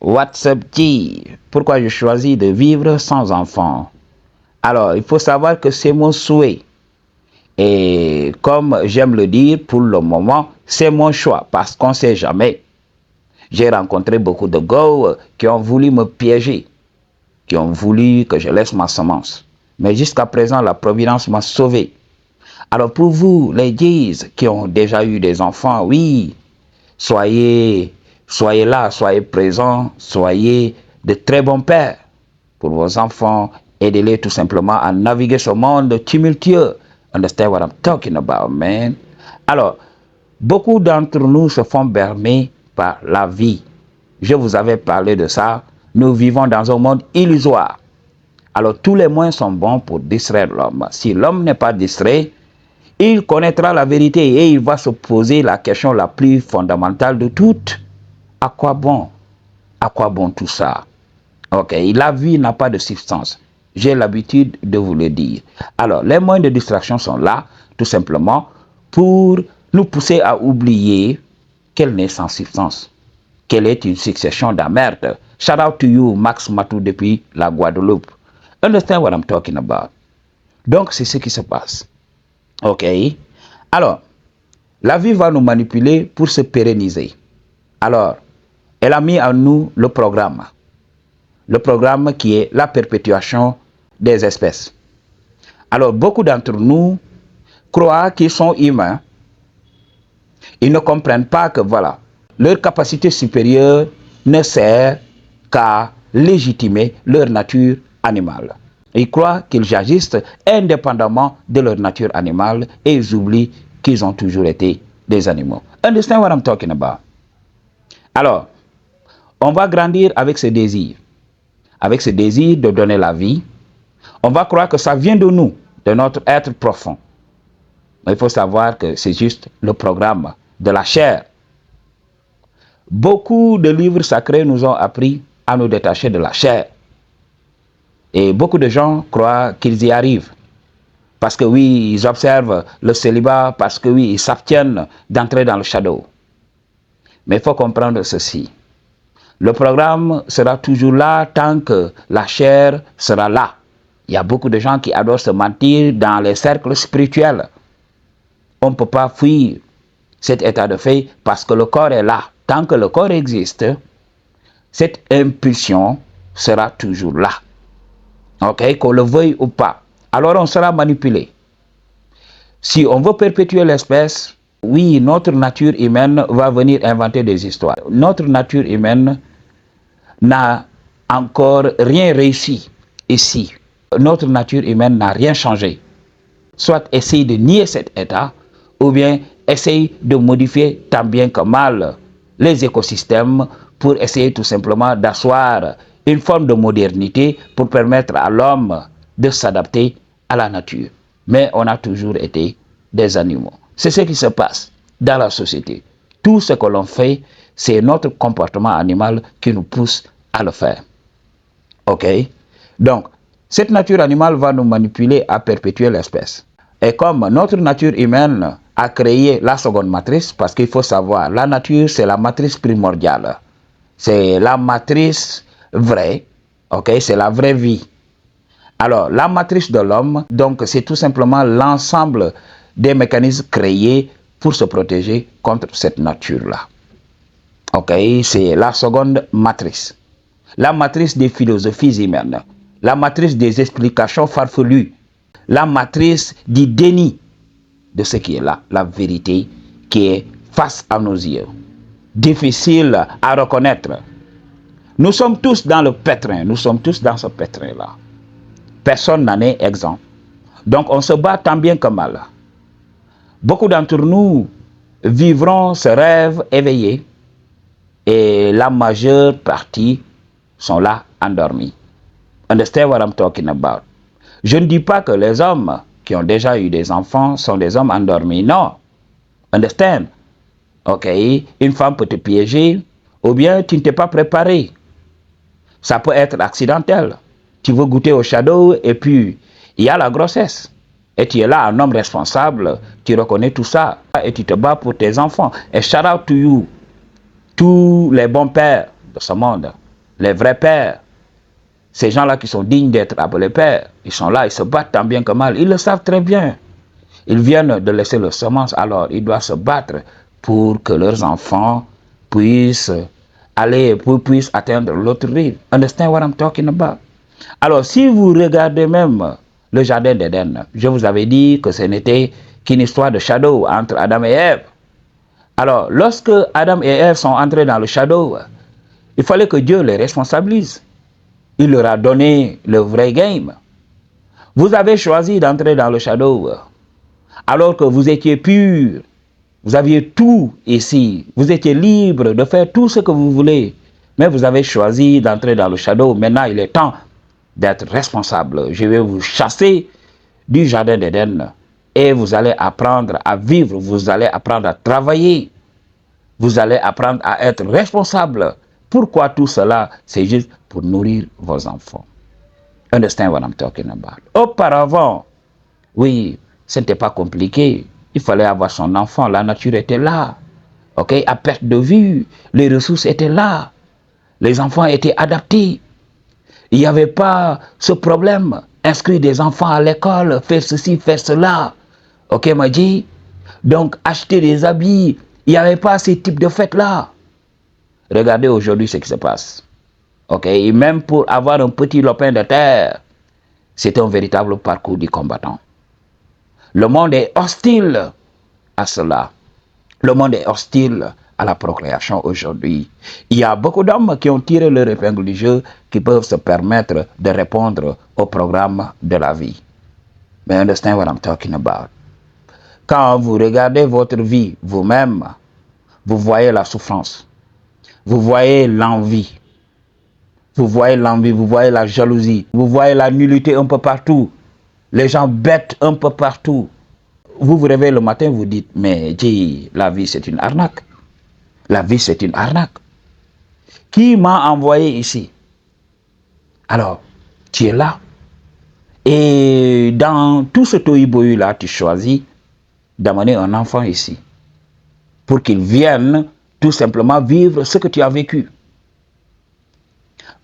What's up, G? Pourquoi je choisis de vivre sans enfant? Alors, il faut savoir que c'est mon souhait. Et comme j'aime le dire, pour le moment, c'est mon choix parce qu'on ne sait jamais. J'ai rencontré beaucoup de gars qui ont voulu me piéger, qui ont voulu que je laisse ma semence. Mais jusqu'à présent, la Providence m'a sauvé. Alors pour vous, les G's qui ont déjà eu des enfants, oui, soyez là, soyez présents, soyez de très bons pères pour vos enfants. Aidez-les tout simplement à naviguer ce monde tumultueux. Understand what I'm talking about, man? Alors, beaucoup d'entre nous se font berner par la vie. Je vous avais parlé de ça. Nous vivons dans un monde illusoire. Alors, tous les moyens sont bons pour distraire l'homme. Si l'homme n'est pas distrait, il connaîtra la vérité et il va se poser la question la plus fondamentale de toutes. À quoi bon? À quoi bon tout ça? Ok, la vie n'a pas de substance. J'ai l'habitude de vous le dire. Alors, les moyens de distraction sont là, tout simplement, pour nous pousser à oublier qu'elle n'est sans substance, qu'elle est une succession d'emmerdes. Shout out to you, Max Matou depuis la Guadeloupe. Understand what I'm talking about? Donc, c'est ce qui se passe. Ok. Alors, la vie va nous manipuler pour se pérenniser. Alors, elle a mis en nous le programme. Le programme qui est la perpétuation des espèces. Alors, beaucoup d'entre nous croient qu'ils sont humains. Ils ne comprennent pas que, voilà, leur capacité supérieure ne sert qu'à légitimer leur nature animale. Ils croient qu'ils agissent indépendamment de leur nature animale et ils oublient qu'ils ont toujours été des animaux. Understand what I'm talking about? Alors, on va grandir avec ce désir. Avec ce désir de donner la vie. On va croire que ça vient de nous, de notre être profond. Mais il faut savoir que c'est juste le programme de la chair. Beaucoup de livres sacrés nous ont appris à nous détacher de la chair. Et beaucoup de gens croient qu'ils y arrivent. Parce que oui, ils observent le célibat, parce que oui, ils s'abstiennent d'entrer dans le shadow. Mais il faut comprendre ceci. Le programme sera toujours là tant que la chair sera là. Il y a beaucoup de gens qui adorent se mentir dans les cercles spirituels. On ne peut pas fuir cet état de fait parce que le corps est là. Tant que le corps existe, cette impulsion sera toujours là. Ok, qu'on le veuille ou pas. Alors on sera manipulé. Si on veut perpétuer l'espèce, oui, notre nature humaine va venir inventer des histoires. Notre nature humaine n'a encore rien réussi ici. Notre nature humaine n'a rien changé. Soit essaye de nier cet état, ou bien essaye de modifier tant bien que mal les écosystèmes pour essayer tout simplement d'asseoir une forme de modernité pour permettre à l'homme de s'adapter à la nature. Mais on a toujours été des animaux. C'est ce qui se passe dans la société. Tout ce que l'on fait, c'est notre comportement animal qui nous pousse à le faire. Ok? Donc, cette nature animale va nous manipuler à perpétuer l'espèce. Et comme notre nature humaine a créé la seconde matrice, parce qu'il faut savoir, la nature, c'est la matrice primordiale. C'est la matrice vraie, ok? C'est la vraie vie. Alors, la matrice de l'homme, donc, c'est tout simplement l'ensemble des mécanismes créés pour se protéger contre cette nature-là. Ok? C'est la seconde matrice. La matrice des philosophies humaines. La matrice des explications farfelues. La matrice du déni de ce qui est là, la vérité qui est face à nos yeux. Difficile à reconnaître. Nous sommes tous dans le pétrin, nous sommes tous dans ce pétrin-là. Personne n'en est exempt. Donc on se bat tant bien que mal. Beaucoup d'entre nous vivront ce rêve éveillé et la majeure partie sont là endormis. Understand what I'm talking about? Je ne dis pas que les hommes qui ont déjà eu des enfants sont des hommes endormis. Non. Understand? Ok. Une femme peut te piéger ou bien tu ne t'es pas préparé. Ça peut être accidentel. Tu veux goûter au shadow et puis il y a la grossesse. Et tu es là, un homme responsable, tu reconnais tout ça et tu te bats pour tes enfants. Et shout out to you, tous les bons pères de ce monde. les vrais pères, ces gens-là qui sont dignes d'être appelés pères, ils sont là, ils se battent tant bien que mal, ils le savent très bien. Ils viennent de laisser leur semence, alors ils doivent se battre pour que leurs enfants puissent puissent atteindre l'autre rive. Understand what I'm talking about? Alors, si vous regardez même le jardin d'Éden, je vous avais dit que ce n'était qu'une histoire de shadow entre Adam et Ève. Alors, lorsque Adam et Ève sont entrés dans le shadow, il fallait que Dieu les responsabilise. Il leur a donné le vrai game. Vous avez choisi d'entrer dans le shadow alors que vous étiez pur. Vous aviez tout ici. Vous étiez libre de faire tout ce que vous voulez. Mais vous avez choisi d'entrer dans le shadow. Maintenant, il est temps d'être responsable. Je vais vous chasser du jardin d'Éden et vous allez apprendre à vivre. Vous allez apprendre à travailler. Vous allez apprendre à être responsable. Pourquoi tout cela? C'est juste pour nourrir vos enfants. Understand what I'm talking about? Auparavant, oui, ce n'était pas compliqué. Il fallait avoir son enfant. La nature était là. OK? À perte de vue. Les ressources étaient là. Les enfants étaient adaptés. Il n'y avait pas ce problème. Inscrire des enfants à l'école, faire ceci, faire cela. OK, m'a dit? Donc, acheter des habits. Il n'y avait pas ce type de fête-là. Regardez aujourd'hui ce qui se passe. OK? Et même pour avoir un petit lopin de terre, c'est un véritable parcours du combattant. Le monde est hostile à cela. Le monde est hostile à la procréation aujourd'hui. Il y a beaucoup d'hommes qui ont tiré leur épingle du jeu, qui peuvent se permettre de répondre au programme de la vie. Mais understand what I'm talking about? Quand vous regardez votre vie vous-même, vous voyez la souffrance. Vous voyez l'envie. Vous voyez l'envie, vous voyez la jalousie. Vous voyez la nullité un peu partout. Les gens bêtes un peu partout. Vous vous réveillez le matin, vous dites, mais dis, la vie c'est une arnaque. La vie c'est une arnaque. Qui m'a envoyé ici? Alors, tu es là. Et dans tout ce tohu-bohu là, tu choisis d'amener un enfant ici. Pour qu'il vienne tout simplement vivre ce que tu as vécu.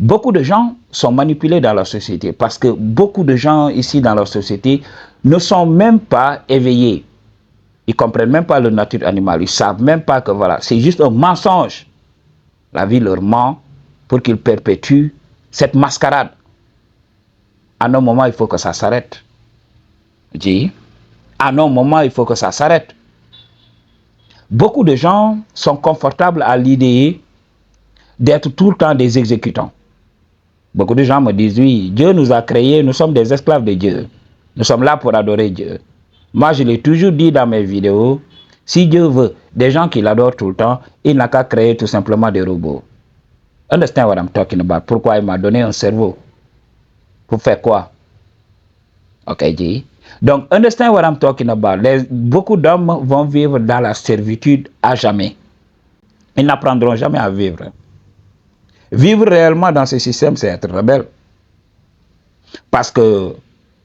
Beaucoup de gens sont manipulés dans la société parce que beaucoup de gens ici dans la société ne sont même pas éveillés. Ils ne comprennent même pas la nature animale. Ils ne savent même pas que voilà, c'est juste un mensonge. La vie leur ment pour qu'ils perpétuent cette mascarade. À un moment, il faut que ça s'arrête. Dis, à un moment, il faut que ça s'arrête. Beaucoup de gens sont confortables à l'idée d'être tout le temps des exécutants. Beaucoup de gens me disent, oui, Dieu nous a créés, nous sommes des esclaves de Dieu. Nous sommes là pour adorer Dieu. Moi, je l'ai toujours dit dans mes vidéos, si Dieu veut des gens qui l'adorent tout le temps, il n'a qu'à créer tout simplement des robots. Understand what I'm talking about? Pourquoi il m'a donné un cerveau? Pour faire quoi? Ok, dit. Donc, understand what I'm talking about? Beaucoup d'hommes vont vivre dans la servitude à jamais. Ils n'apprendront jamais à vivre. Vivre réellement dans ce système, c'est être rebelle. Parce que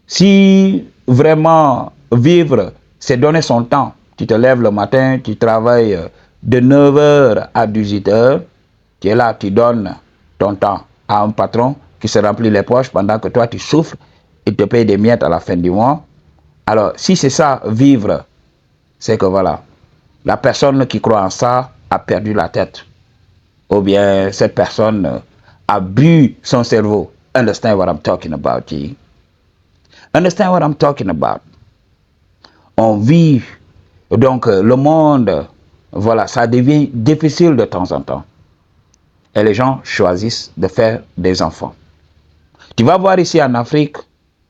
si vraiment vivre, c'est donner son temps. Tu te lèves le matin, tu travailles de 9h à 18h. Tu es là, tu donnes ton temps à un patron qui se remplit les poches pendant que toi tu souffres. Il te paye des miettes à la fin du mois. Alors, si c'est ça, vivre, c'est que voilà, la personne qui croit en ça a perdu la tête. Ou bien cette personne a bu son cerveau. Understand what I'm talking about, G? Understand what I'm talking about? On vit, donc le monde, voilà, ça devient difficile de temps en temps. Et les gens choisissent de faire des enfants. Tu vas voir ici en Afrique,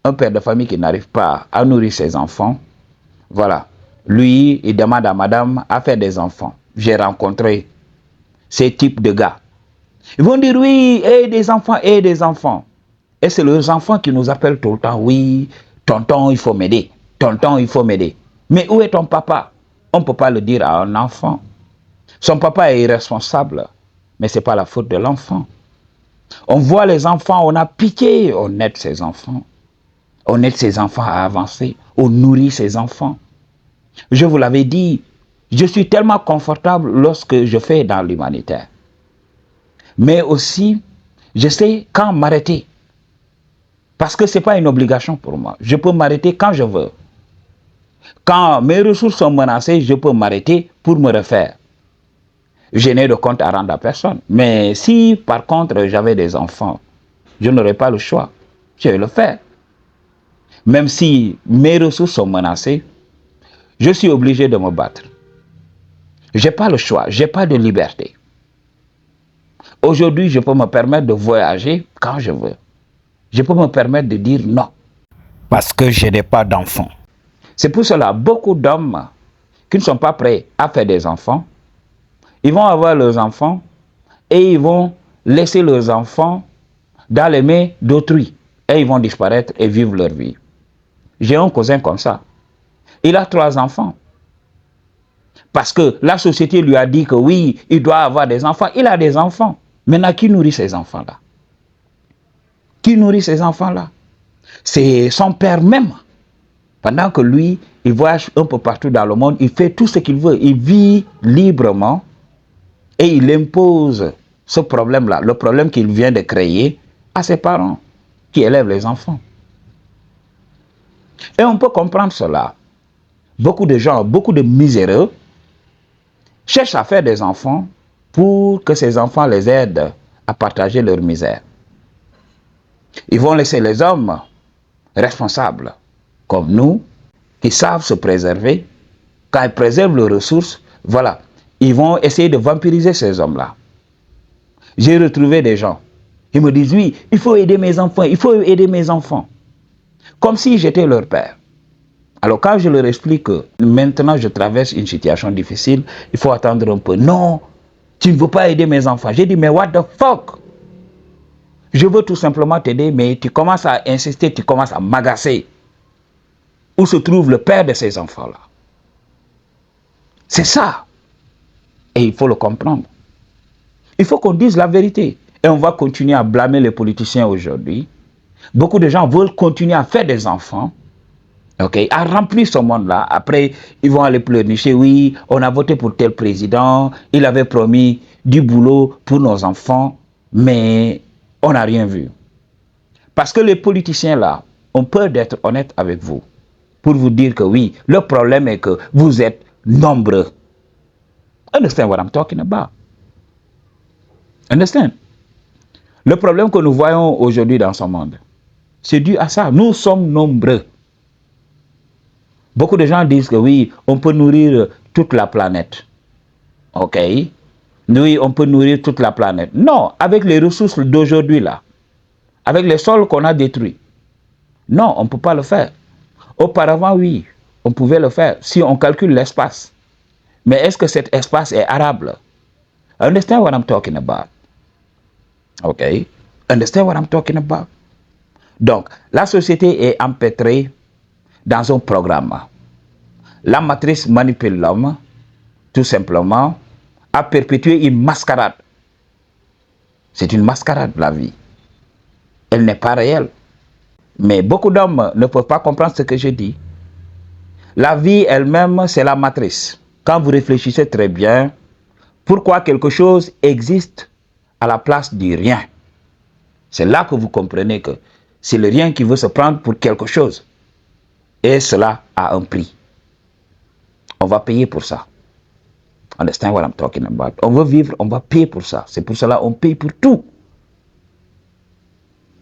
un père de famille qui n'arrive pas à nourrir ses enfants. Voilà, lui, il demande à madame à faire des enfants. J'ai rencontré ces types de gars. Ils vont dire oui, et des enfants, et des enfants. Et c'est leurs enfants qui nous appellent tout le temps. Oui, tonton, il faut m'aider. Tonton, il faut m'aider. Mais où est ton papa? On ne peut pas le dire à un enfant. Son papa est irresponsable, mais ce n'est pas la faute de l'enfant. On voit les enfants, on a pitié, on aide ses enfants. On aide ses enfants à avancer, on nourrit ses enfants. Je vous l'avais dit, je suis tellement confortable lorsque je fais dans l'humanitaire. Mais aussi, Je sais quand m'arrêter. Parce que ce n'est pas une obligation pour moi. Je peux m'arrêter quand je veux. Quand mes ressources sont menacées, je peux m'arrêter pour me refaire. Je n'ai de compte à rendre à personne. Mais si, par contre, j'avais des enfants, je n'aurais pas le choix. Je vais le faire. Même si mes ressources sont menacées, je suis obligé de me battre. Je n'ai pas le choix. Je n'ai pas de liberté. Aujourd'hui, je peux me permettre de voyager quand je veux. Je peux me permettre de dire non. Parce que je n'ai pas d'enfants. C'est pour cela, beaucoup d'hommes qui ne sont pas prêts à faire des enfants, ils vont avoir leurs enfants et ils vont laisser leurs enfants dans les mains d'autrui. Et ils vont disparaître et vivre leur vie. J'ai un cousin comme ça. Il a 3 enfants. Parce que la société lui a dit que oui, il doit avoir des enfants. Il a des enfants. Maintenant, qui nourrit ces enfants-là? Qui nourrit ces enfants-là? C'est son père même. Pendant que lui, il voyage un peu partout dans le monde, il fait tout ce qu'il veut. Il vit librement et il impose ce problème-là, le problème qu'il vient de créer, à ses parents qui élèvent les enfants. Et on peut comprendre cela. Beaucoup de gens, beaucoup de miséreux, cherchent à faire des enfants pour que ces enfants les aident à partager leur misère. Ils vont laisser les hommes responsables, comme nous, qui savent se préserver. Quand ils préservent leurs ressources, voilà, ils vont essayer de vampiriser ces hommes-là. J'ai retrouvé des gens, ils me disent, oui, il faut aider mes enfants, il faut aider mes enfants. Comme si j'étais leur père. Alors quand je leur explique que maintenant je traverse une situation difficile, il faut attendre un peu. Non, tu ne veux pas aider mes enfants. J'ai dit, mais what the fuck? Je veux tout simplement t'aider, mais tu commences à insister, tu commences à m'agacer. Où se trouve le père de ces enfants-là? C'est ça. Et il faut le comprendre. Il faut qu'on dise la vérité. Et on va continuer à blâmer les politiciens aujourd'hui. Beaucoup de gens veulent continuer à faire des enfants, à remplir ce monde-là. Après, ils vont aller pleurnicher. Oui, on a voté pour tel président. Il avait promis du boulot pour nos enfants. Mais on n'a rien vu. Parce que les politiciens là ont peur d'être honnêtes avec vous. Pour vous dire que oui, le problème est que vous êtes nombreux. Understand what I'm talking about? Understand? Le problème que nous voyons aujourd'hui dans ce monde, c'est dû à ça. Nous sommes nombreux. Beaucoup de gens disent que oui, on peut nourrir toute la planète. Ok? Oui, on peut nourrir toute la planète. Non, avec les ressources d'aujourd'hui là, avec les sols qu'on a détruits. Non, on ne peut pas le faire. Auparavant, oui, on pouvait le faire si on calcule l'espace. Mais est-ce que cet espace est arable? Understand what I'm talking about? Ok? Understand what I'm talking about? Donc, la société est empêtrée dans un programme. La matrice manipule l'homme, tout simplement, à perpétuer une mascarade. C'est une mascarade, la vie. Elle n'est pas réelle. Mais beaucoup d'hommes ne peuvent pas comprendre ce que je dis. La vie elle-même, c'est la matrice. Quand vous réfléchissez très bien, pourquoi quelque chose existe à la place du rien? C'est là que vous comprenez que c'est le rien qui veut se prendre pour quelque chose. Et cela a un prix. On va payer pour ça. Understand what I'm talking about? On veut vivre, on va payer pour ça. C'est pour cela qu'on paye pour tout.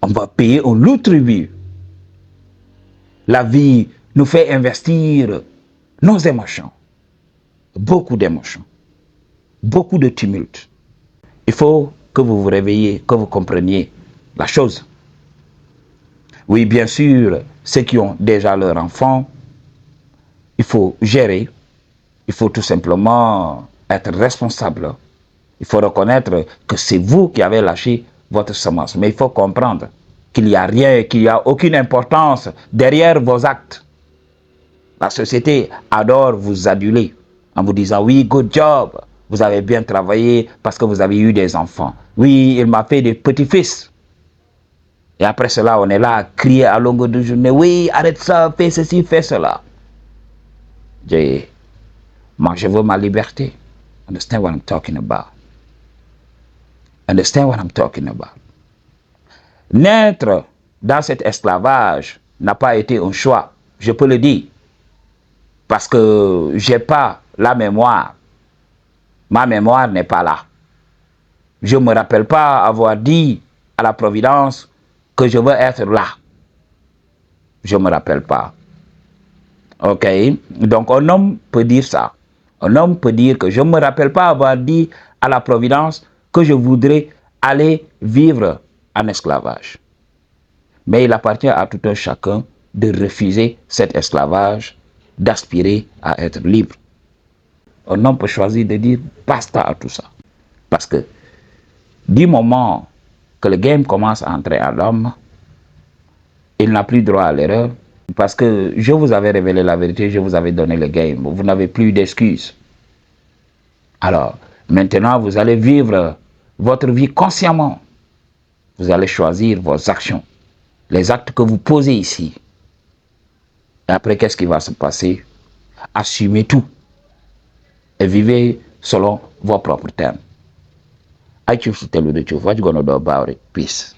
On va payer, on loue tribut. La vie nous fait investir nos émotions. Beaucoup d'émotions. Beaucoup de tumulte. Il faut que vous vous réveillez, que vous compreniez la chose. Oui, bien sûr, ceux qui ont déjà leur enfant, il faut gérer. Il faut tout simplement être responsable. Il faut reconnaître que c'est vous qui avez lâché votre semence. Mais il faut comprendre qu'il n'y a rien, qu'il n'y a aucune importance derrière vos actes. La société adore vous aduler en vous disant « Oui, good job, vous avez bien travaillé parce que vous avez eu des enfants. Oui, il m'a fait des petits-fils. » Et après cela, on est là à crier à longueur de journée « Oui, arrête ça, fais ceci, fais cela. » Moi, je veux ma liberté. Understand what I'm talking about? Understand what I'm talking about? Naître dans cet esclavage n'a pas été un choix, je peux le dire, parce que j'ai pas la mémoire. Ma mémoire n'est pas là. Je ne me rappelle pas avoir dit à la Providence que je veux être là. Je ne me rappelle pas. Ok? Donc un homme peut dire ça. Un homme peut dire que je ne me rappelle pas avoir dit à la Providence que je voudrais aller vivre en esclavage. Mais il appartient à tout un chacun de refuser cet esclavage, d'aspirer à être libre. Un homme peut choisir de dire basta à tout ça. Parce que du moment que le game commence à entrer à l'homme, il n'a plus droit à l'erreur. Parce que je vous avais révélé la vérité, je vous avais donné le game. Vous n'avez plus d'excuses. Alors, maintenant, vous allez vivre votre vie consciemment. Vous allez choisir vos actions. Les actes que vous posez ici. Et après, qu'est-ce qui va se passer? Assumez tout. Et vivez selon vos propres termes. I choose to tell you the truth. What you gonna do about it? Peace.